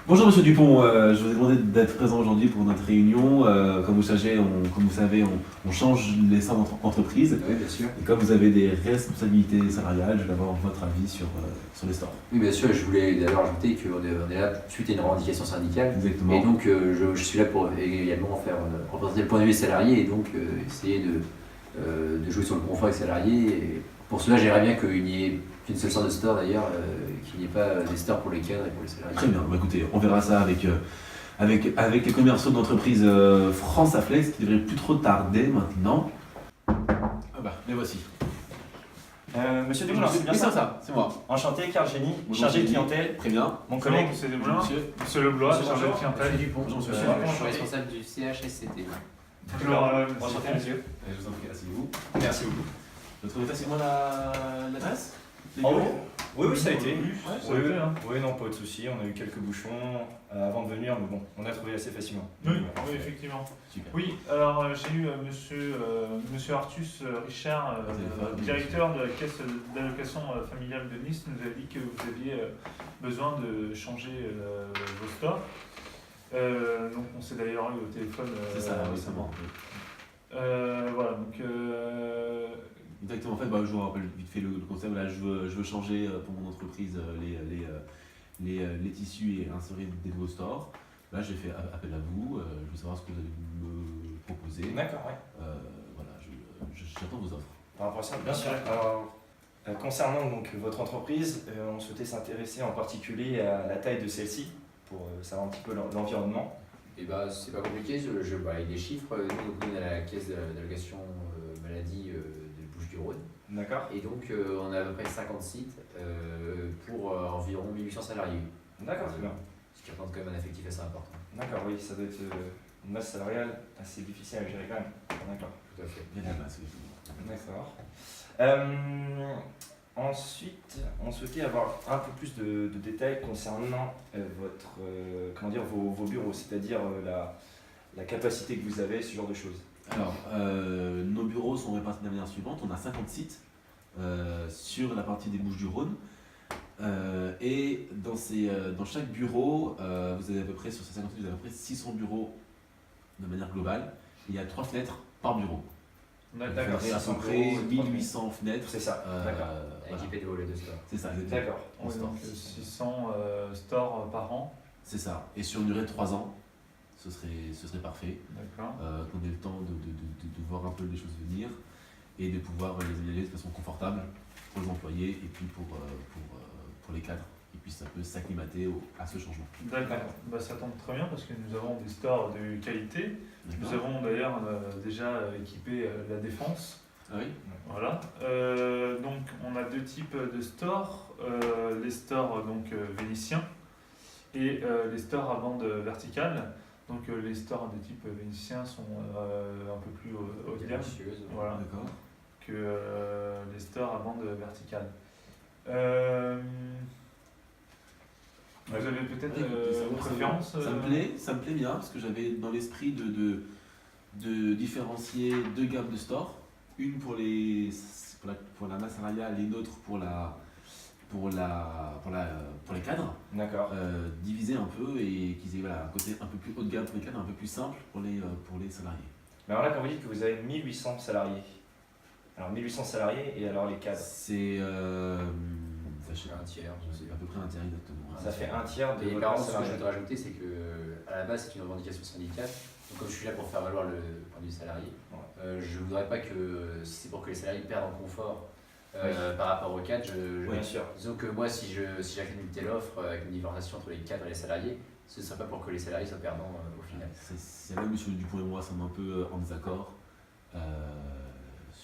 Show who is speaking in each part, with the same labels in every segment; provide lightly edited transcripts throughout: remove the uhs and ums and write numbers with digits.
Speaker 1: Bonjour Monsieur Dupont, je vous ai demandé d'être présent aujourd'hui pour notre réunion. Comme vous savez, on change les centres d'entreprise.
Speaker 2: Oui, bien sûr.
Speaker 1: Et comme vous avez des responsabilités salariales, je vais avoir votre avis sur les stores.
Speaker 2: Oui, bien sûr, je voulais d'ailleurs ajouter qu'on est là suite à une revendication syndicale.
Speaker 1: Exactement.
Speaker 2: Et donc, je suis là pour également représenter le point de vue des salariés et donc essayer de jouer sur le confort des salariés. Et pour cela, j'aimerais bien qu'il n'y ait qu'une seule sorte de store d'ailleurs, qu'il n'y ait pas des stores pour les cadres et pour les salariés.
Speaker 1: Très bien, bah, écoutez, on verra ça avec les commerciaux d'entreprise France Aflex qui devrait plus trop tarder maintenant. Ah bah, les voici.
Speaker 3: Monsieur Desmoulins, c'est bien
Speaker 1: Oui,
Speaker 3: ça?
Speaker 1: c'est moi.
Speaker 3: Enchanté, Carl Génie,
Speaker 1: Bonjour,
Speaker 3: chargé de
Speaker 1: Génie.
Speaker 3: clientèle.
Speaker 1: Très bien.
Speaker 3: Mon collègue,
Speaker 4: Monsieur Desmoulins,
Speaker 1: Monsieur.
Speaker 4: Monsieur Leblois,
Speaker 3: Monsieur,
Speaker 4: chargé de
Speaker 3: bonjour.
Speaker 4: clientèle.
Speaker 2: Monsieur Dupont,
Speaker 1: Bonjour, monsieur.
Speaker 2: je suis responsable du CHSCT.
Speaker 4: Alors,
Speaker 3: enchanté, monsieur.
Speaker 1: Je vous en prie, asseyez-vous.
Speaker 3: Merci beaucoup.
Speaker 1: Vous trouvez facilement l'adresse? Les
Speaker 3: Oh,
Speaker 1: bureaux
Speaker 3: oui, ça a été.
Speaker 4: ça a été, hein.
Speaker 3: Oui, non, pas de souci. On a eu quelques bouchons avant de venir, mais bon, on a trouvé assez facilement.
Speaker 4: Oui, oui, effectivement.
Speaker 1: Super.
Speaker 4: Oui, alors j'ai eu monsieur Artus Richard, directeur de la caisse d'allocation familiale de Nice, nous a dit que vous aviez besoin de changer vos stores. Donc on s'est d'ailleurs eu au téléphone
Speaker 1: C'est ça, récemment.
Speaker 4: Voilà, donc
Speaker 1: Exactement, en fait, je vous rappelle vite fait le concept. Là, je veux changer pour mon entreprise les tissus et insérer des nouveaux stores. Là, j'ai fait appel à vous. Je veux savoir ce que vous allez me proposer.
Speaker 3: D'accord, ouais.
Speaker 1: Voilà, j'attends vos offres.
Speaker 3: Par rapport à ça, bien sûr. Alors, concernant donc votre entreprise, on souhaitait s'intéresser en particulier à la taille de celle-ci pour savoir un petit peu l'environnement.
Speaker 2: Et bah, c'est pas compliqué, avec des chiffres. Nous, on a la caisse d'allocation maladie de Bouches-du-Rhône.
Speaker 3: D'accord.
Speaker 2: Et donc, on a à peu près 50 sites pour environ 1800 salariés.
Speaker 3: D'accord, très bien.
Speaker 2: Ce qui représente quand même un effectif assez important.
Speaker 3: D'accord, oui, ça doit être une masse salariale assez difficile à gérer quand même. D'accord.
Speaker 2: Tout à fait.
Speaker 1: Bien de la masse, oui.
Speaker 3: D'accord. Ensuite, on souhaitait avoir un peu plus de détails concernant vos bureaux, c'est-à-dire la capacité que vous avez, ce genre de choses.
Speaker 1: Alors, nos bureaux sont répartis de la manière suivante. On a 50 sites sur la partie des Bouches-du-Rhône. Et dans chaque bureau, vous avez à peu près, sur ces 50 sites, vous avez à peu près 600 bureaux de manière globale. Il y a 3 fenêtres par bureau.
Speaker 4: d'accord.
Speaker 1: Vous avez à peu près 1800 fenêtres.
Speaker 3: C'est ça, d'accord.
Speaker 1: Voilà.
Speaker 2: Équipé de volets de store.
Speaker 1: C'est ça, exactement.
Speaker 3: D'accord.
Speaker 1: En
Speaker 4: Ouais,
Speaker 1: store.
Speaker 4: donc 600 stores par an,
Speaker 1: C'est ça. Et sur une durée de 3 ans, ce serait parfait.
Speaker 4: d'accord.
Speaker 1: Qu'on ait le temps de voir un peu les choses venir et de pouvoir les améliorer de façon confortable pour les employés et puis pour les cadres. Et puis ça peut s'acclimater à ce changement.
Speaker 4: D'accord, bah, ça tombe très bien parce que nous avons des stores de qualité. Nous
Speaker 1: D'accord.
Speaker 4: avons d'ailleurs déjà équipé la défense.
Speaker 1: Ah oui.
Speaker 4: Voilà. Donc on a deux types de stores, les stores vénitiens et les stores à bande verticale. Donc les stores de type vénitien sont un peu plus haut de gamme,
Speaker 2: Ambitieuse.
Speaker 4: voilà,
Speaker 1: D'accord.
Speaker 4: que les stores à bande verticale. Vous avez peut-être une préférence
Speaker 1: Ça me plaît bien parce que j'avais dans l'esprit de différencier deux gammes de stores, une pour la masse salariale et une autre pour les cadres,
Speaker 3: D'accord.
Speaker 1: diviser un peu et qu'ils aient un côté un peu plus haut de gamme pour les cadres, un peu plus simple pour les salariés.
Speaker 3: Mais alors là, quand vous dites que vous avez 1800 salariés, alors 1800 salariés et alors les cadres,
Speaker 1: C'est
Speaker 2: Ça fait un tiers, je sais
Speaker 1: à peu près un tiers exactement.
Speaker 3: ça fait un tiers de
Speaker 2: Et
Speaker 3: votre
Speaker 2: par
Speaker 3: masse
Speaker 2: contre, ce que je
Speaker 3: salariale.
Speaker 2: voudrais rajouter, c'est que à la base, c'est une revendication syndicale. Donc, comme je suis là pour faire valoir le point de vue salarié, je ne voudrais pas que, si c'est pour que les salariés perdent en confort par rapport aux cadres,
Speaker 3: Bien sûr.
Speaker 2: disons que moi, si j'accepte une telle offre avec une différenciation entre les cadres et les salariés, ce ne serait pas pour que les salariés soient perdants au final.
Speaker 1: C'est là où M. Dupont et moi sommes un peu en désaccord.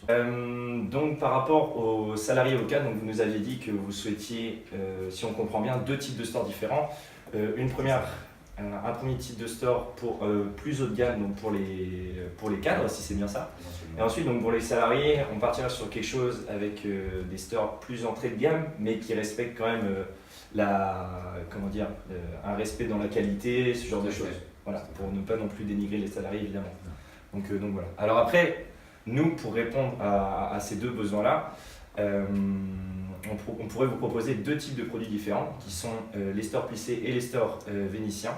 Speaker 3: Donc par rapport aux salariés au cadre, donc vous nous aviez dit que vous souhaitiez, si on comprend bien, deux types de stores différents. Un premier type de store pour plus haut de gamme, donc pour les cadres, si c'est bien ça. Et ensuite, donc pour les salariés, on partira sur quelque chose avec des stores plus entrée de gamme, mais qui respectent quand même un respect dans la qualité, ce genre de choses. Voilà, pour ne pas non plus dénigrer les salariés, évidemment. Donc voilà. Alors après, nous, pour répondre à ces deux besoins-là, on pourrait vous proposer deux types de produits différents qui sont les stores plissés et les stores vénitiens.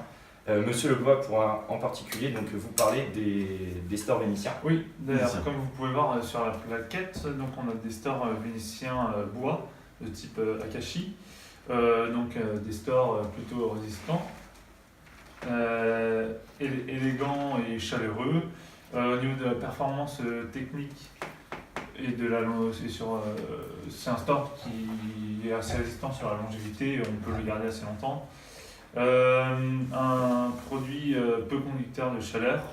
Speaker 3: Monsieur Lebois pourra en particulier donc, vous parler des stores vénitiens.
Speaker 4: Oui, d'ailleurs,
Speaker 1: Vénitien.
Speaker 4: comme vous pouvez voir sur la plaquette, donc on a des stores vénitiens bois de type Akashi, donc des stores plutôt résistants, élégants et chaleureux. Au niveau de la performance technique et de la c'est un store qui est assez résistant sur la longévité, on peut le garder assez longtemps. Un produit peu conducteur de chaleur,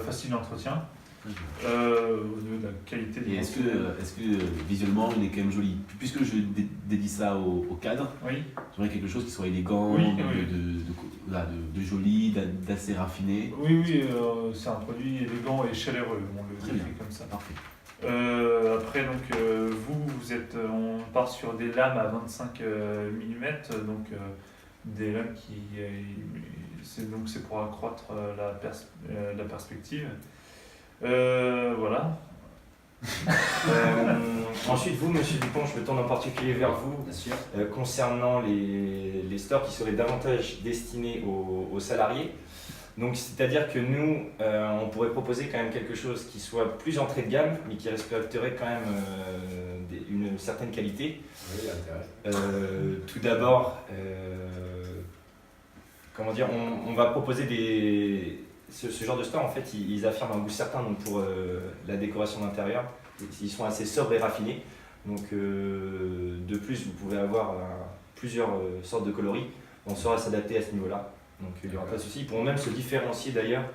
Speaker 4: facile d'entretien, au niveau de la qualité des
Speaker 1: Et est-ce que visuellement il est quand même joli? Puisque je dédie ça au cadre,
Speaker 4: Oui,
Speaker 1: j'aimerais quelque chose qui soit élégant,
Speaker 4: Oui,
Speaker 1: de joli, d'assez raffiné.
Speaker 4: oui, c'est un produit élégant et chaleureux, on le
Speaker 1: Très
Speaker 4: décrit
Speaker 1: bien.
Speaker 4: comme ça.
Speaker 1: Parfait.
Speaker 4: Après, donc, vous êtes, on part sur des lames à 25 mm, donc des lames c'est pour accroître la perspective. Voilà.
Speaker 3: Ensuite, vous, Monsieur Dupont, je me tourne en particulier vers vous
Speaker 2: Bien sûr.
Speaker 3: concernant les stores qui seraient davantage destinés aux salariés. Donc, c'est-à-dire que nous, on pourrait proposer quand même quelque chose qui soit plus entrée de gamme, mais qui respecterait quand même une certaine qualité.
Speaker 2: Oui, intérêt.
Speaker 3: Tout d'abord, comment dire, on va proposer ce genre de store, en fait, ils affirment un goût certain donc pour la décoration d'intérieur. Ils sont assez sobres et raffinés. Donc, de plus, vous pouvez avoir plusieurs sortes de coloris. On saura s'adapter à ce niveau-là. Donc, il n'y aura pas de souci. Ils pourront même se différencier d'ailleurs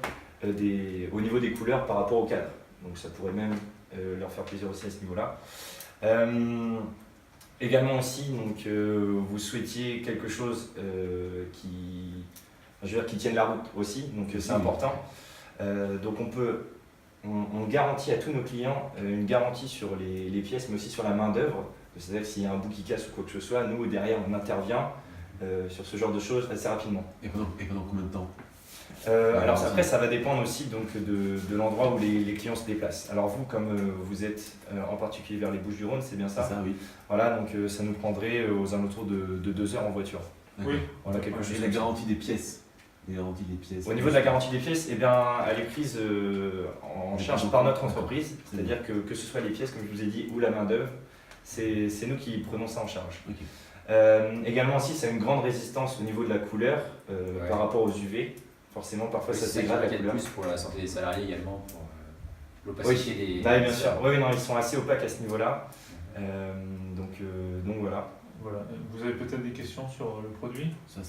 Speaker 3: au niveau des couleurs par rapport au cadre. Donc, ça pourrait même leur faire plaisir aussi à ce niveau-là. Également aussi, donc, vous souhaitiez quelque chose qui tienne la route aussi, donc c'est important. Donc on garantit à tous nos clients une garantie sur les pièces, mais aussi sur la main d'œuvre. C'est-à-dire que s'il y a un bout qui casse ou quoi que ce soit, nous derrière on intervient sur ce genre de choses assez rapidement.
Speaker 1: Et pendant combien de temps?
Speaker 3: Alors après ça va dépendre aussi donc, de l'endroit où les clients se déplacent. Alors vous, comme vous êtes en particulier vers les Bouches-du-Rhône, c'est bien ça?
Speaker 1: C'est ça, oui.
Speaker 3: Voilà, donc ça nous prendrait aux alentours de 2 heures en voiture.
Speaker 1: D'accord.
Speaker 4: Oui.
Speaker 3: Voilà, quelque chose
Speaker 1: Et la
Speaker 3: comme ça.
Speaker 1: garantie des pièces? Les garanties des pièces.
Speaker 3: Au niveau de la garantie des pièces, eh bien, elle est prise en charge par notre entreprise, c'est-à-dire que ce soit les pièces, comme je vous ai dit, ou la main-d'œuvre, c'est nous qui prenons ça en charge.
Speaker 1: Ok.
Speaker 3: Également aussi, ça a une grande résistance au niveau de la couleur
Speaker 2: Ouais.
Speaker 3: par rapport aux UV. Forcément, parfois ça
Speaker 2: C'est
Speaker 3: dégrade la
Speaker 2: un
Speaker 3: couleur.
Speaker 2: plus pour la santé des salariés également, pour l'opacité des.
Speaker 3: Bah, bien sûr. Oui, non, ils sont assez opaques à ce niveau-là. Donc voilà.
Speaker 4: Voilà. Vous avez peut-être des questions sur le produit?
Speaker 1: Ça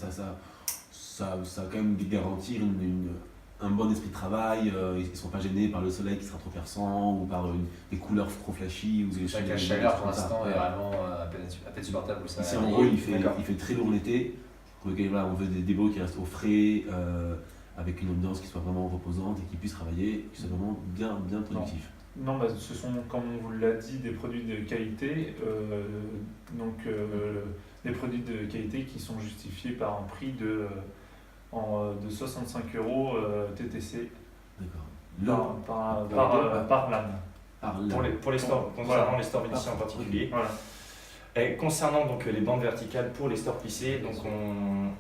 Speaker 1: a quand même garantir un bon esprit de travail. Ils ne sont pas gênés par le soleil qui sera trop perçant ou par des couleurs trop flashy. Ou
Speaker 2: C'est vrai que la chaleur pour l'instant est vraiment à peine supportable. Ça.
Speaker 1: Ici, en gros, il
Speaker 3: D'accord.
Speaker 1: fait très lourd l'été. Donc, voilà, on veut des bureaux qui restent au frais, avec une ambiance qui soit vraiment reposante et qui puissent travailler, qui soit vraiment bien productif.
Speaker 4: Non, bah, ce sont, comme on vous l'a dit, des produits de qualité, des produits de qualité qui sont justifiés par un prix de 65 € TTC
Speaker 1: D'accord.
Speaker 4: par lame.
Speaker 3: Pour les stores, concernant les stores vénitiens en particulier.
Speaker 4: Voilà.
Speaker 3: Et concernant donc les bandes verticales pour les stores plissés, donc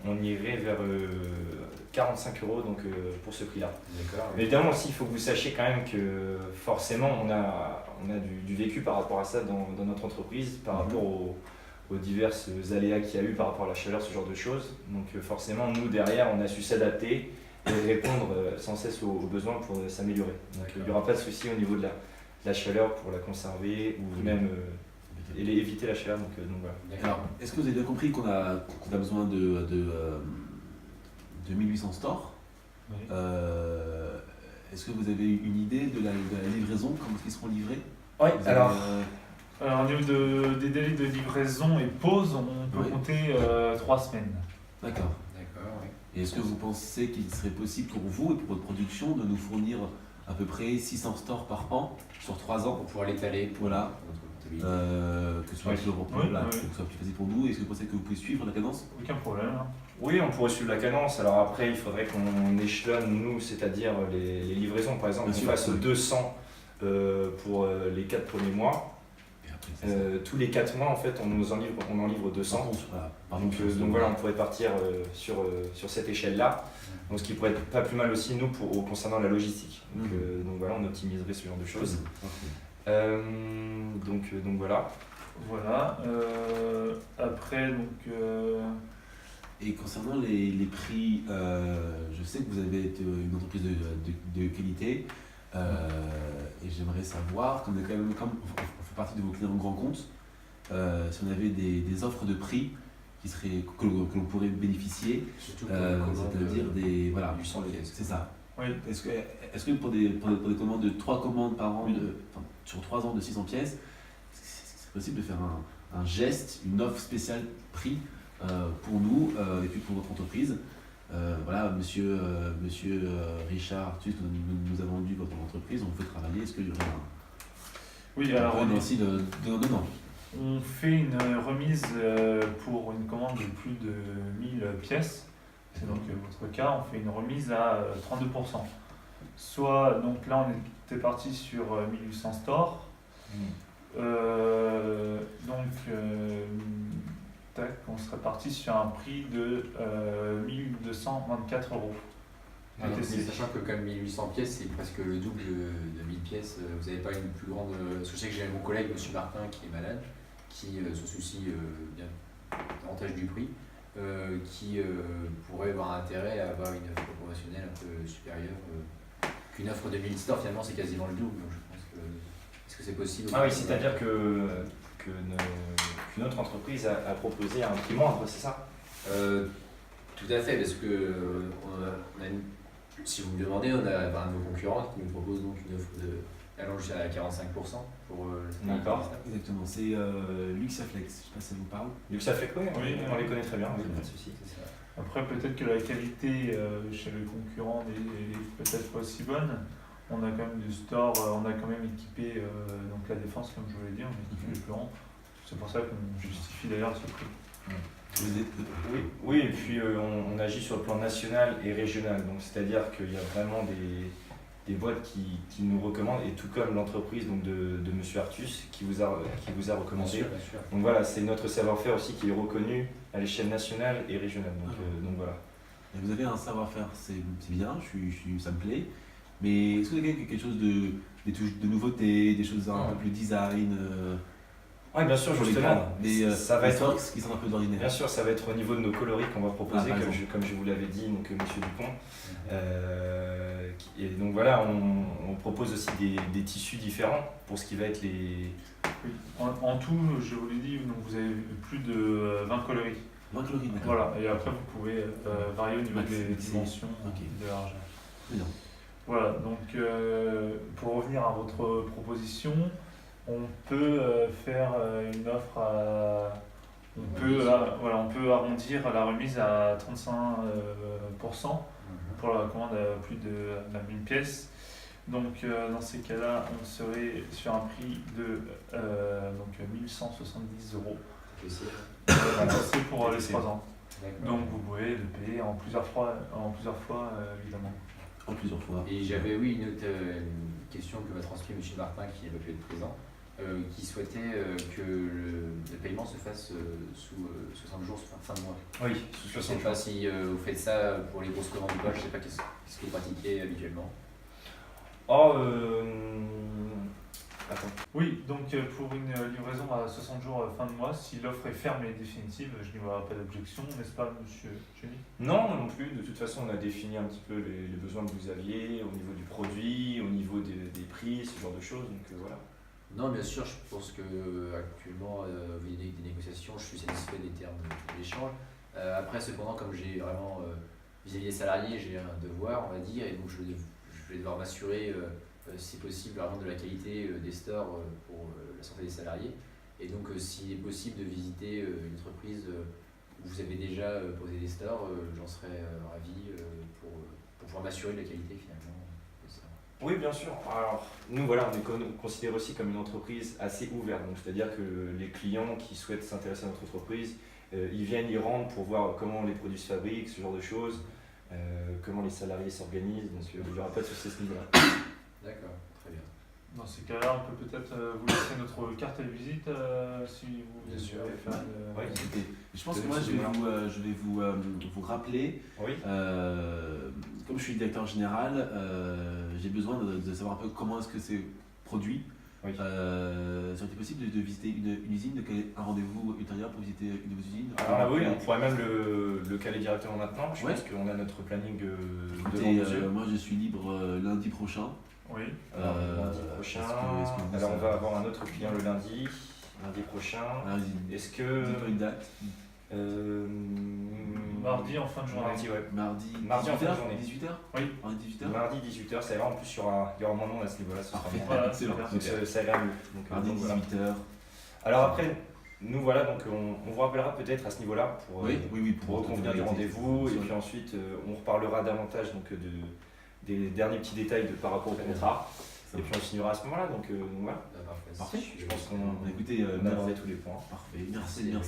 Speaker 3: on irait vers 45 € donc, pour ce prix-là.
Speaker 2: D'accord.
Speaker 3: Mais évidemment aussi, il faut que vous sachiez quand même que forcément on a du vécu par rapport à ça dans notre entreprise, par rapport aux diverses aléas qu'il y a eu par rapport à la chaleur, ce genre de choses. Donc forcément, nous derrière, on a su s'adapter et répondre sans cesse aux besoins pour s'améliorer. Donc il n'y aura pas de souci au niveau de la chaleur pour la conserver ou même éviter la chaleur. Donc voilà.
Speaker 1: Alors, est-ce que vous avez bien compris qu'on a besoin de 1800 stores?
Speaker 4: Oui.
Speaker 1: Est-ce que vous avez une idée de la livraison, comment ils seront livrés?
Speaker 3: Oui,
Speaker 1: Vous avez,
Speaker 3: alors
Speaker 4: Au niveau des délais de livraison et pause, on peut
Speaker 1: Oui.
Speaker 4: compter 3 semaines.
Speaker 1: D'accord.
Speaker 2: D'accord, oui.
Speaker 1: Et est-ce que vous pensez qu'il serait possible pour vous et pour votre production de nous fournir à peu près 600 stores par an sur 3 ans?
Speaker 2: Pour pouvoir l'étaler pour
Speaker 1: Voilà.
Speaker 2: notre comptabilité.
Speaker 1: Que ce soit
Speaker 3: Oui.
Speaker 1: plus
Speaker 4: Oui,
Speaker 1: voilà,
Speaker 4: oui.
Speaker 1: que ce soit plus facile pour nous. Est-ce que vous pensez que vous pouvez suivre la cadence?
Speaker 4: Aucun problème. Hein.
Speaker 3: oui, on pourrait suivre la cadence. Alors après, il faudrait qu'on échelonne, nous, c'est-à-dire les livraisons. Par exemple,
Speaker 1: Bien
Speaker 3: on
Speaker 1: sûr,
Speaker 3: fasse
Speaker 1: oui.
Speaker 3: 200 pour les 4 premiers mois.
Speaker 1: Et après,
Speaker 3: Tous les 4 mois, en fait, on en livre 200.
Speaker 1: Voilà. Par
Speaker 3: Donc,
Speaker 1: contre,
Speaker 3: donc voilà, on pourrait partir sur cette échelle-là. Donc, ce qui pourrait être pas plus mal aussi, nous, concernant la logistique. Donc voilà, on optimiserait ce genre de choses. Donc voilà.
Speaker 4: Voilà. Après, donc.
Speaker 1: Et concernant les prix, je sais que vous avez été une entreprise de qualité et j'aimerais savoir, comme on fait partie de vos clients grands comptes, si on avait des offres de prix que l'on pourrait bénéficier,
Speaker 2: Surtout
Speaker 1: c'est-à-dire des. Voilà,
Speaker 2: du sang,
Speaker 1: c'est ça.
Speaker 4: Oui.
Speaker 1: Est-ce que pour des commandes de 3 commandes par an, sur 3 ans de 600 pièces, c'est possible de faire un geste, une offre spéciale prix pour nous et puis pour votre entreprise? Voilà, monsieur Richard Artus nous a vendu votre entreprise, on peut travailler. Est-ce qu'il y aurait
Speaker 4: Oui, alors
Speaker 1: aussi de
Speaker 4: on fait une remise pour une commande de plus de 1000 pièces. C'est donc votre cas, on fait une remise à 32%. Soit, donc là on était parti sur 1800 stores. Tac, on serait parti sur un prix de 1224 euros.
Speaker 2: Alors, mais sachant que comme 1800 pièces, c'est presque le double de 1000 pièces, vous n'avez pas une plus grande... Parce que je sais que j'ai mon collègue, monsieur Martin, qui est malade, qui se soucie bien davantage du prix, qui pourrait avoir intérêt à avoir une offre promotionnelle un peu supérieure qu'une offre de 1000 stores. Finalement, c'est quasiment le double, donc je pense que... Est-ce que c'est possible?
Speaker 3: Ah oui, c'est-à-dire qu'une autre entreprise a proposé un prix moindre, c'est ça?
Speaker 2: Tout à fait, parce que si vous me demandez, on a un de nos concurrents qui nous propose donc une offre allant jusqu'à 45% pour
Speaker 3: D'accord.
Speaker 1: Exactement, c'est Luxaflex, je ne sais pas si ça vous parle.
Speaker 3: Luxaflex, oui,
Speaker 4: Oui,
Speaker 3: on les connaît très bien,
Speaker 1: oui,
Speaker 3: pas de souci.
Speaker 4: Après, peut-être que la qualité chez le concurrent n'est peut-être pas aussi bonne. On a quand même du store, on a quand même équipé donc la défense, comme je vous l'ai dit, on a équipé le plan. C'est pour ça qu'on justifie d'ailleurs ce prix.
Speaker 3: Oui, et puis on agit sur le plan national et régional, donc c'est-à-dire qu'il y a vraiment des boîtes qui nous recommandent, et tout comme l'entreprise donc de Monsieur Artus qui vous a recommandé.
Speaker 2: Bien sûr.
Speaker 3: Donc voilà, c'est notre savoir-faire aussi qui est reconnu à l'échelle nationale et régionale. Donc voilà.
Speaker 1: Et vous avez un savoir-faire, c'est bien, ça me plaît, mais est-ce que vous avez quelque chose des touches de nouveauté, des choses un peu plus design
Speaker 3: Oui, bien sûr,
Speaker 1: pour les
Speaker 3: justement.
Speaker 1: cadres,
Speaker 3: Ça va être...
Speaker 1: ce qui sont un peu d'ordinaire.
Speaker 3: Bien sûr, ça va être au niveau de nos coloris qu'on va proposer,
Speaker 1: par
Speaker 3: comme je vous l'avais dit, donc Monsieur Dupont. Et donc voilà, on propose aussi des tissus différents pour ce qui va être les...
Speaker 4: Oui. En tout, je vous l'ai dit, donc vous avez plus de 20 coloris.
Speaker 1: 20 calories, d'accord.
Speaker 4: Voilà, et après vous pouvez varier au niveau des dimensions de largeur.
Speaker 1: Bien.
Speaker 4: Voilà, donc pour revenir à votre proposition, on peut faire une offre à... On peut arrondir la remise à 35% pour la commande à plus de 1000 pièces. Donc dans ces cas-là, on serait sur un prix de 1170 euros. C'est pour les 3 ans. Donc vous pouvez le payer en plusieurs fois évidemment.
Speaker 1: En plusieurs fois.
Speaker 2: Et j'avais une autre question que m'a transmis M. Martin qui n'a pas pu être présent, qui souhaitait que le paiement se fasse sous 60 jours, fin de mois.
Speaker 3: Oui,
Speaker 2: Je ne sais pas si vous faites ça pour les grosses commandes ou pas, je ne sais pas qu'est-ce que vous pratiquez habituellement.
Speaker 4: Attends. Oui, donc pour une livraison à 60 jours fin de mois, si l'offre est ferme et définitive, je n'y vois pas d'objection, n'est-ce pas, monsieur Chény?
Speaker 3: Non plus. De toute façon, on a défini un petit peu les besoins que vous aviez au niveau du produit, au niveau des prix, ce genre de choses. Donc voilà.
Speaker 2: Non, bien sûr, je pense que actuellement, il y a des négociations, je suis satisfait des termes de l'échange. Après, cependant, comme j'ai vraiment, vis-à-vis des salariés, j'ai un devoir, on va dire, et donc je vais devoir m'assurer, si possible, vraiment de la qualité des stores pour la santé des salariés. Et donc, s'il est possible de visiter une entreprise où vous avez déjà posé des stores, j'en serais ravi pour pouvoir m'assurer de la qualité finalement de ça.
Speaker 3: Oui, bien sûr. Alors, nous, voilà, on est considéré aussi comme une entreprise assez ouverte. Donc, c'est-à-dire que les clients qui souhaitent s'intéresser à notre entreprise, ils viennent y rendre pour voir comment les produits se fabriquent, ce genre de choses, comment les salariés s'organisent. Donc, il n'y aura pas de souci à ce niveau-là.
Speaker 2: D'accord, très bien.
Speaker 4: Dans ces cas-là, on peut peut-être vous laisser notre carte de visite si vous
Speaker 3: Bien sûr.
Speaker 4: voulez faire une-
Speaker 3: Oui.
Speaker 1: Écoutez, je pense que
Speaker 3: De
Speaker 1: moi,
Speaker 3: ce
Speaker 1: je vais vous rappeler,
Speaker 3: Oui.
Speaker 1: comme je suis directeur général, j'ai besoin de savoir un peu comment est-ce que c'est produit.
Speaker 3: Oui.
Speaker 1: Serait-il possible de visiter une usine, de caler un rendez-vous ultérieur pour visiter une de vos usines?
Speaker 3: Alors là, oui, on pourrait même le caler directement maintenant. Je
Speaker 1: Ouais.
Speaker 3: pense qu'on a notre planning devant
Speaker 1: Écoutez,
Speaker 3: nos yeux.
Speaker 1: moi je suis libre lundi prochain.
Speaker 4: Oui.
Speaker 3: Alors, lundi prochain.
Speaker 1: est-ce que vous-
Speaker 3: Alors, on va avoir un autre client le lundi prochain. Est-ce que.
Speaker 1: Dites-moi une date.
Speaker 4: Mardi en fin de journée.
Speaker 3: Mardi, ouais.
Speaker 1: Mardi
Speaker 3: Mardi en fin de
Speaker 1: 18h
Speaker 3: journée.
Speaker 1: 18h
Speaker 4: Oui.
Speaker 1: Mardi 18h
Speaker 3: Mardi 18h, ça ira. En plus, il y aura moins de monde à ce niveau-là. Ce sera
Speaker 1: Parfait.
Speaker 3: bien.
Speaker 4: Voilà,
Speaker 1: Excellent.
Speaker 4: super.
Speaker 3: Donc,
Speaker 1: Super.
Speaker 3: ça ira mieux.
Speaker 1: Mardi
Speaker 3: donc, voilà.
Speaker 1: 18h.
Speaker 3: Alors après, nous voilà, donc on vous rappellera peut-être à ce niveau-là pour,
Speaker 1: Oui, oui,
Speaker 3: pour reconvenir du rendez-vous et puis ensuite on reparlera davantage donc, des derniers petits détails par rapport au contrat et puis on signera à ce moment-là. Donc voilà,
Speaker 1: Parfait.
Speaker 3: je pense qu'on
Speaker 1: Écoutez,
Speaker 3: on a abordé tous les points.
Speaker 1: parfait. Merci d'être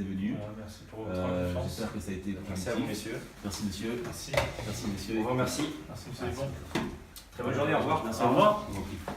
Speaker 1: venu.
Speaker 4: Merci pour votre confiance.
Speaker 1: J'espère que ça a été
Speaker 3: Merci à vous
Speaker 1: positif.
Speaker 3: messieurs.
Speaker 1: Merci monsieur.
Speaker 4: Merci.
Speaker 1: Merci monsieur.
Speaker 3: On vous remercie.
Speaker 4: Merci, monsieur Yvon.
Speaker 3: Très bonne journée, au revoir.
Speaker 1: Merci,
Speaker 4: Au revoir.
Speaker 1: Je vous en prie.